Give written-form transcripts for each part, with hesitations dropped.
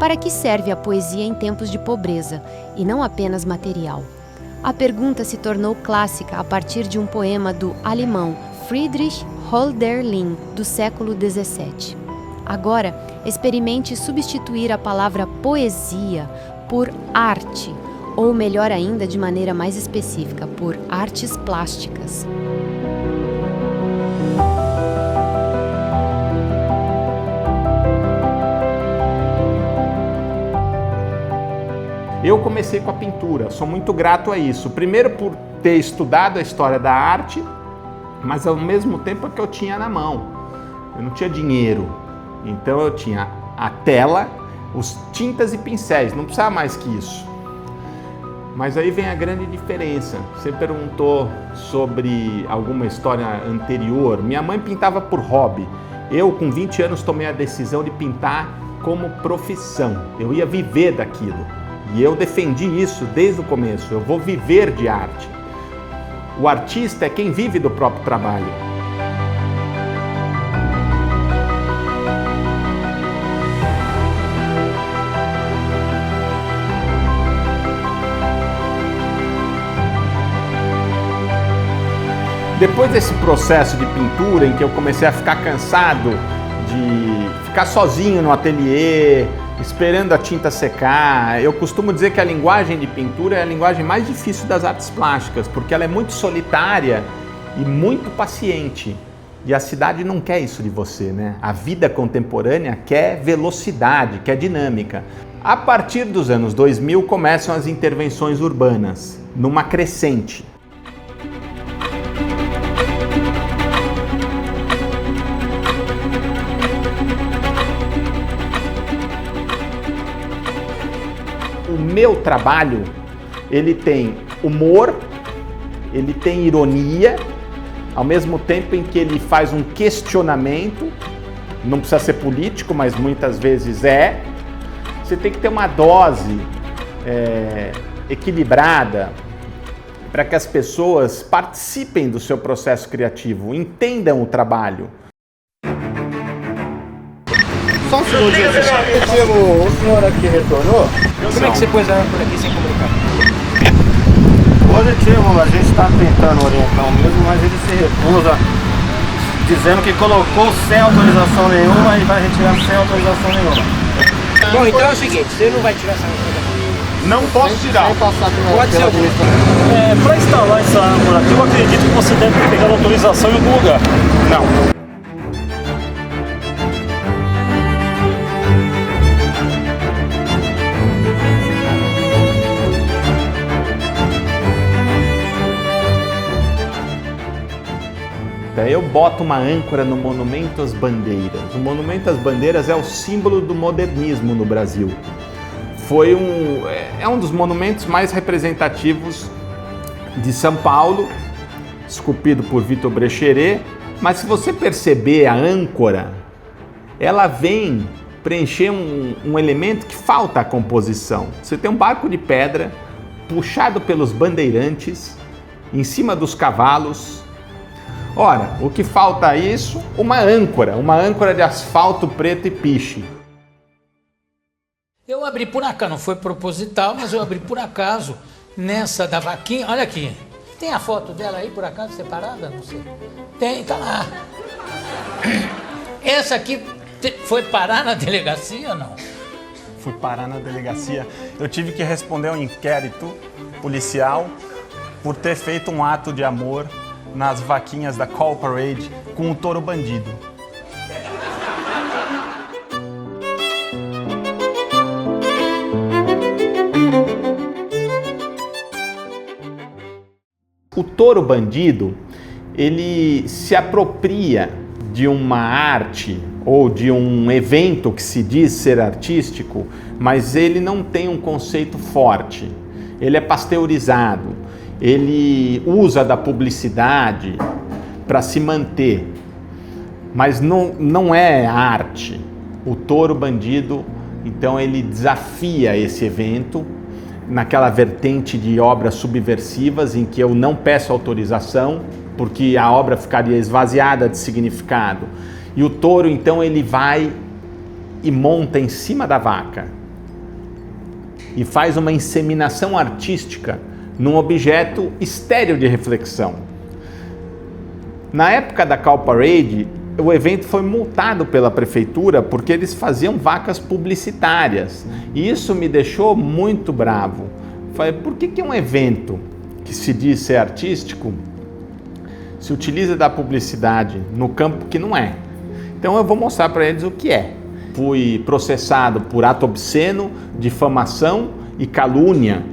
Para que serve a poesia em tempos de pobreza, e não apenas material? A pergunta se tornou clássica a partir de um poema do alemão Friedrich Hölderlin, do século XVII. Agora, experimente substituir a palavra poesia por arte, ou melhor ainda, de maneira mais específica, por artes plásticas. Eu comecei com a pintura, sou muito grato a isso. Primeiro por ter estudado a história da arte, mas ao mesmo tempo que eu tinha na mão. Eu não tinha dinheiro, então eu tinha a tela, os tintas e pincéis, não precisava mais que isso. Mas aí vem a grande diferença. Você perguntou sobre alguma história anterior. Minha mãe pintava por hobby. Eu, com 20 anos, tomei a decisão de pintar como profissão. Eu ia viver daquilo. E eu defendi isso desde o começo. Eu vou viver de arte. O artista é quem vive do próprio trabalho. Depois desse processo de pintura, em que eu comecei a ficar cansado de ficar sozinho no ateliê, esperando a tinta secar, eu costumo dizer que a linguagem de pintura é a linguagem mais difícil das artes plásticas, porque ela é muito solitária e muito paciente. E a cidade não quer isso de você, né? A vida contemporânea quer velocidade, quer dinâmica. A partir dos anos 2000 começam as intervenções urbanas, numa crescente. O meu trabalho, ele tem humor, ele tem ironia, ao mesmo tempo em que ele faz um questionamento, não precisa ser político, mas muitas vezes é. Você tem que ter uma dose equilibrada para que as pessoas participem do seu processo criativo, entendam o trabalho. Só um segundinho, o senhor aqui retornou? Como é que você pôs a âncora aqui sem comunicar? Positivo, a gente está tentando orientar o mesmo, mas ele se recusa, dizendo que colocou sem autorização nenhuma e vai retirar sem autorização nenhuma. Bom, então é o seguinte, você não vai tirar essa âncora daqui? Não posso tirar. Pode ser alguma. Para instalar essa âncora aqui, eu acredito que você deve ter pegado autorização em algum lugar. Não. Eu boto uma âncora no Monumento às Bandeiras. O Monumento às Bandeiras é o símbolo do modernismo no Brasil. É um dos monumentos mais representativos de São Paulo, esculpido por Vitor Brecheret, mas se você perceber a âncora, ela vem preencher um elemento que falta à composição. Você tem um barco de pedra puxado pelos bandeirantes, em cima dos cavalos. Ora, o que falta a isso? Uma âncora de asfalto preto e piche. Eu abri por acaso, não foi proposital, mas eu abri por acaso nessa da vaquinha. Olha aqui, tem a foto dela aí por acaso separada? Não sei. Tem, tá lá. Essa aqui foi parar na delegacia ou não? Fui parar na delegacia. Eu tive que responder um inquérito policial por ter feito um ato de amor nas vaquinhas da Call Parade com um touro bandido. O touro bandido, ele se apropria de uma arte ou de um evento que se diz ser artístico, mas ele não tem um conceito forte. Ele é pasteurizado, ele usa da publicidade para se manter, mas não é arte. O touro bandido, então, ele desafia esse evento naquela vertente de obras subversivas em que eu não peço autorização, porque a obra ficaria esvaziada de significado. E o touro, então, ele vai e monta em cima da vaca. e faz uma inseminação artística num objeto estéril de reflexão. Na época da Call Parade, o evento foi multado pela prefeitura porque eles faziam vacas publicitárias. E isso me deixou muito bravo. Falei, por que um evento que se diz ser artístico se utiliza da publicidade no campo que não é? Então eu vou mostrar para eles o que é. Fui processado por ato obsceno, difamação e calúnia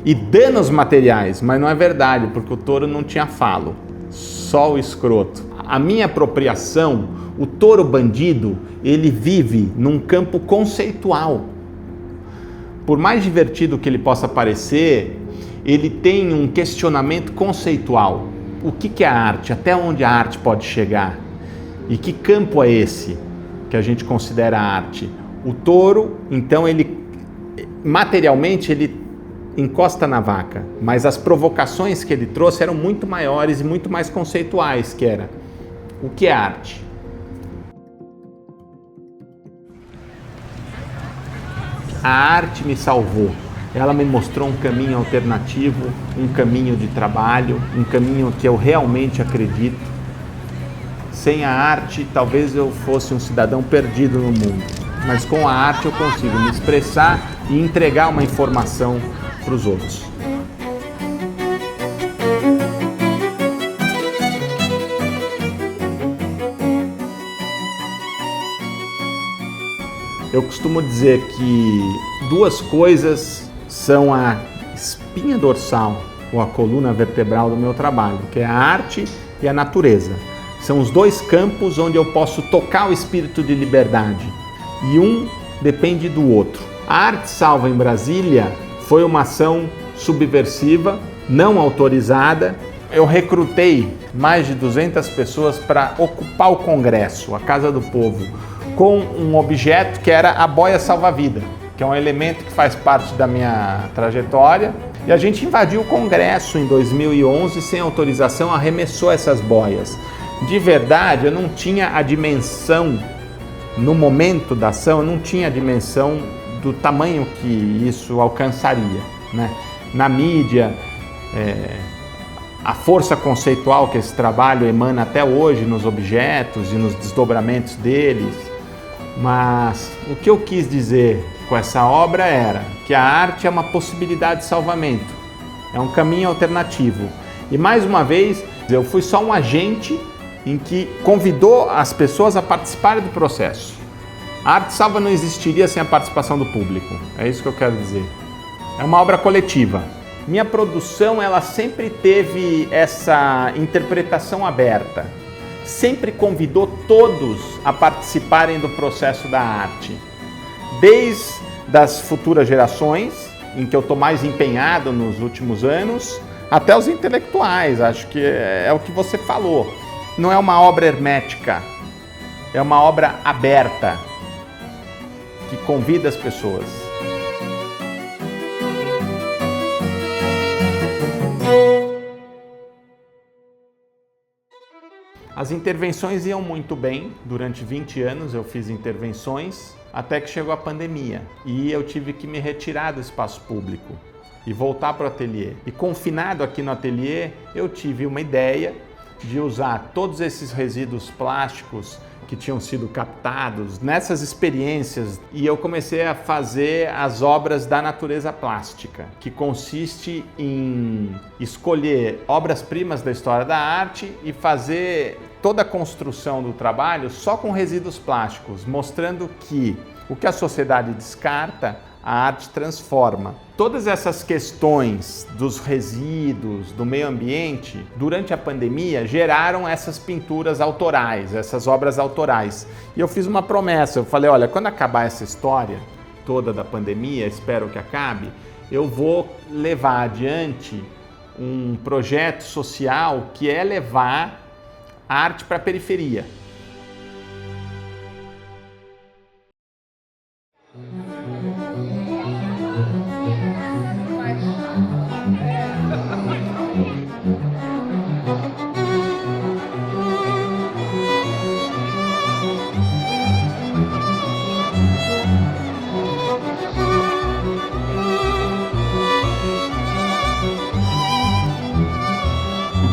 e danos materiais, mas não é verdade, porque o touro não tinha falo, só o escroto. A minha apropriação, o touro bandido, ele vive num campo conceitual. Por mais divertido que ele possa parecer, ele tem um questionamento conceitual. O que é a arte? Até onde a arte pode chegar? E que campo é esse que a gente considera arte? O touro, então, ele materialmente ele encosta na vaca, mas as provocações que ele trouxe eram muito maiores e muito mais conceituais, que era o que é arte? A arte me salvou. Ela me mostrou um caminho alternativo, um caminho de trabalho, um caminho que eu realmente acredito. Sem a arte, talvez eu fosse um cidadão perdido no mundo. Mas com a arte eu consigo me expressar e entregar uma informação para os outros. Eu costumo dizer que duas coisas são a espinha dorsal ou a coluna vertebral do meu trabalho, que é a arte e a natureza. São os dois campos onde eu posso tocar o espírito de liberdade e um depende do outro. A Arte Salva em Brasília foi uma ação subversiva, não autorizada. Eu recrutei mais de 200 pessoas para ocupar o Congresso, a Casa do Povo, com um objeto que era a boia salva-vida, que é um elemento que faz parte da minha trajetória. E a gente invadiu o Congresso em 2011 sem autorização, arremessou essas boias. De verdade, eu não tinha a dimensão, no momento da ação, eu não tinha a dimensão do tamanho que isso alcançaria, né? Na mídia, a força conceitual que esse trabalho emana até hoje nos objetos e nos desdobramentos deles. Mas o que eu quis dizer com essa obra era que a arte é uma possibilidade de salvamento, é um caminho alternativo. E mais uma vez, eu fui só um agente em que convidou as pessoas a participarem do processo. A Arte Salva não existiria sem a participação do público, é isso que eu quero dizer. É uma obra coletiva. Minha produção, ela sempre teve essa interpretação aberta. Sempre convidou todos a participarem do processo da arte. Desde as futuras gerações, em que eu estou mais empenhado nos últimos anos, até os intelectuais, acho que é o que você falou. Não é uma obra hermética, é uma obra aberta, que convida as pessoas. As intervenções iam muito bem. Durante 20 anos eu fiz intervenções, até que chegou a pandemia. E eu tive que me retirar do espaço público e voltar para o ateliê. E confinado aqui no ateliê, eu tive uma ideia de usar todos esses resíduos plásticos que tinham sido captados nessas experiências, e eu comecei a fazer as obras da natureza plástica, que consiste em escolher obras-primas da história da arte e fazer toda a construção do trabalho só com resíduos plásticos, mostrando que o que a sociedade descarta, a arte transforma. Todas essas questões dos resíduos, do meio ambiente, durante a pandemia, geraram essas pinturas autorais, essas obras autorais. E eu fiz uma promessa, eu falei, olha, quando acabar essa história toda da pandemia, espero que acabe, eu vou levar adiante um projeto social que é levar a arte para a periferia.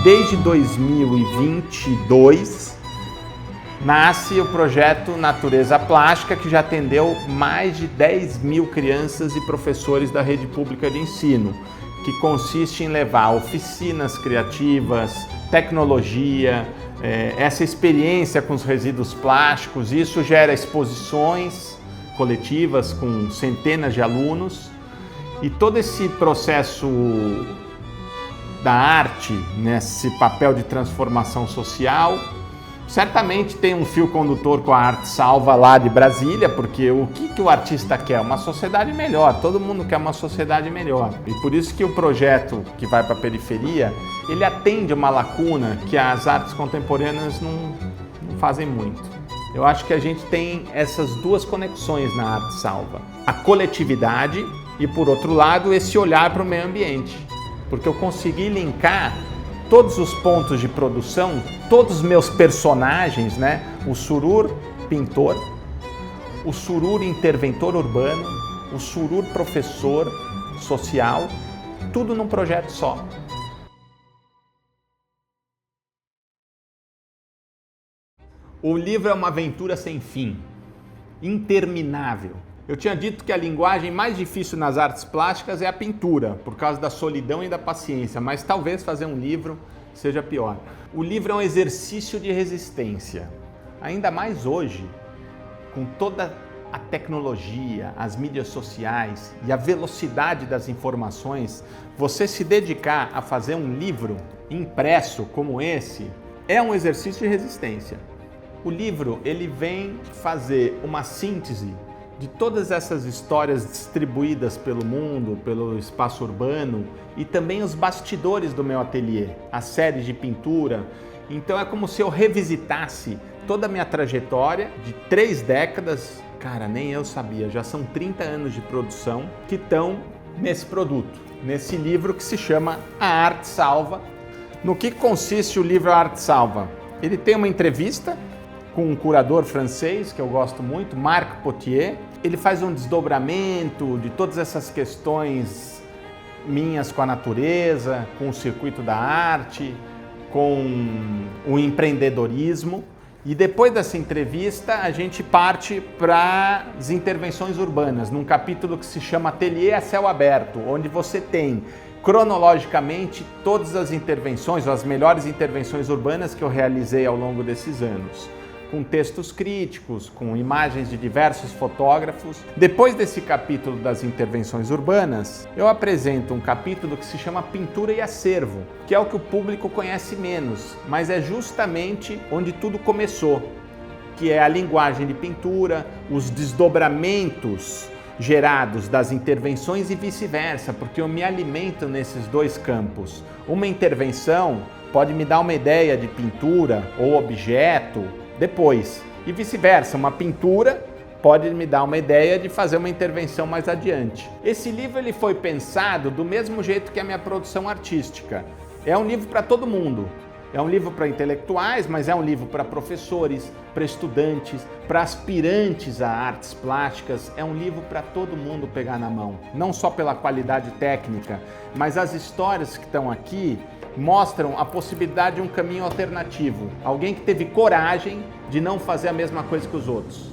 desde 2022 nasce o projeto Natureza Plástica, que já atendeu mais de 10 mil crianças e professores da rede pública de ensino, que consiste em levar oficinas criativas, tecnologia, essa experiência com os resíduos plásticos. Isso gera exposições coletivas com centenas de alunos, e todo esse processo da arte, nesse papel de transformação social, certamente tem um fio condutor com a Arte Salva lá de Brasília, porque o que o artista quer? Uma sociedade melhor, todo mundo quer uma sociedade melhor. E por isso que o projeto que vai para a periferia, ele atende uma lacuna que as artes contemporâneas não fazem muito. Eu acho que a gente tem essas duas conexões na Arte Salva. A coletividade e, por outro lado, esse olhar para o meio ambiente. Porque eu consegui linkar todos os pontos de produção, todos os meus personagens, né? O Surur pintor, o Surur interventor urbano, o Surur professor social, tudo num projeto só. O livro é uma aventura sem fim, interminável. Eu tinha dito que a linguagem mais difícil nas artes plásticas é a pintura, por causa da solidão e da paciência, mas talvez fazer um livro seja pior. O livro é um exercício de resistência, ainda mais hoje, com toda a tecnologia, as mídias sociais e a velocidade das informações. Você se dedicar a fazer um livro impresso como esse é um exercício de resistência. O livro, ele vem fazer uma síntese de todas essas histórias distribuídas pelo mundo, pelo espaço urbano, e também os bastidores do meu ateliê, a série de pintura. Então é como se eu revisitasse toda a minha trajetória de 3 décadas, cara, nem eu sabia, já são 30 anos de produção que estão nesse produto, nesse livro que se chama A Arte Salva. No que consiste o livro A Arte Salva? Ele tem uma entrevista com um curador francês que eu gosto muito, Marc Potier. Ele faz um desdobramento de todas essas questões minhas com a natureza, com o circuito da arte, com o empreendedorismo. E depois dessa entrevista a gente parte para as intervenções urbanas, num capítulo que se chama Ateliê a Céu Aberto, onde você tem cronologicamente todas as intervenções, as melhores intervenções urbanas que eu realizei ao longo desses anos, com textos críticos, com imagens de diversos fotógrafos. Depois desse capítulo das intervenções urbanas, eu apresento um capítulo que se chama Pintura e Acervo, que é o que o público conhece menos, mas é justamente onde tudo começou, que é a linguagem de pintura, os desdobramentos gerados das intervenções e vice-versa, porque eu me alimento nesses dois campos. Uma intervenção pode me dar uma ideia de pintura ou objeto depois, e vice-versa, uma pintura pode me dar uma ideia de fazer uma intervenção mais adiante. Esse livro ele foi pensado do mesmo jeito que a minha produção artística. É um livro para todo mundo. É um livro para intelectuais, mas é um livro para professores, para estudantes, para aspirantes a artes plásticas. É um livro para todo mundo pegar na mão, não só pela qualidade técnica, mas as histórias que estão aqui mostram a possibilidade de um caminho alternativo. Alguém que teve coragem de não fazer a mesma coisa que os outros.